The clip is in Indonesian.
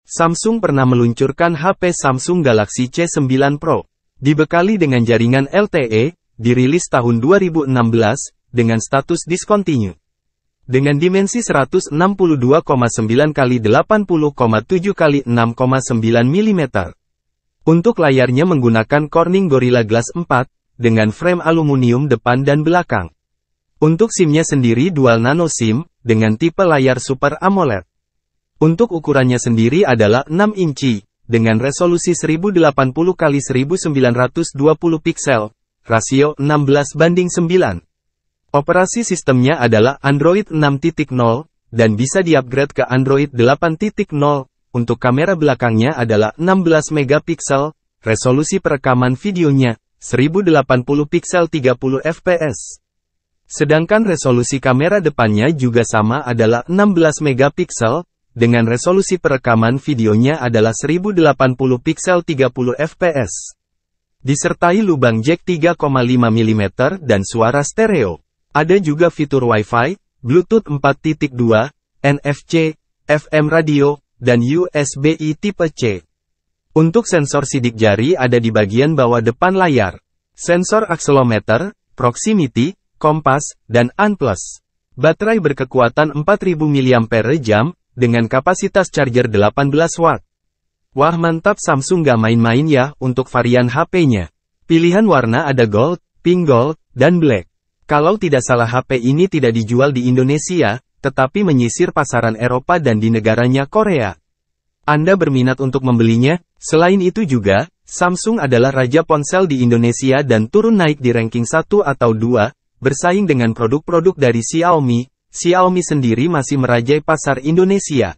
Samsung pernah meluncurkan HP Samsung Galaxy C9 Pro. Dibekali dengan jaringan LTE, dirilis tahun 2016, dengan status discontinue. Dengan dimensi 162,9 x 80,7 x 6,9 mm. Untuk layarnya menggunakan Corning Gorilla Glass 4, dengan frame aluminium depan dan belakang. Untuk SIM-nya sendiri dual nano SIM, dengan tipe layar Super AMOLED. Untuk ukurannya sendiri adalah 6 inci, dengan resolusi 1080x1920 piksel, rasio 16:9. Operasi sistemnya adalah Android 6.0, dan bisa di-upgrade ke Android 8.0. Untuk kamera belakangnya adalah 16 megapiksel, resolusi perekaman videonya 1080 piksel 30 fps. Sedangkan resolusi kamera depannya juga sama adalah 16 megapiksel, dengan resolusi perekaman videonya adalah 1080 piksel 30 fps. Disertai lubang jack 3,5 mm dan suara stereo. Ada juga fitur Wi-Fi, Bluetooth 4.2, NFC, FM radio, dan USB-I tipe C. Untuk sensor sidik jari ada di bagian bawah depan layar. Sensor akselerometer, proximity, kompas, dan UNPLUS. Baterai berkekuatan 4000 mAh, dengan kapasitas charger 18 watt. Wah mantap, Samsung gak main-main ya untuk varian HP-nya. Pilihan warna ada gold, pink gold, dan black. Kalau tidak salah HP ini tidak dijual di Indonesia, tetapi menyisir pasaran Eropa dan di negaranya Korea. Anda berminat untuk membelinya? Selain itu juga, Samsung adalah raja ponsel di Indonesia dan turun naik di ranking 1 atau 2, bersaing dengan produk-produk dari Xiaomi. Xiaomi sendiri masih merajai pasar Indonesia.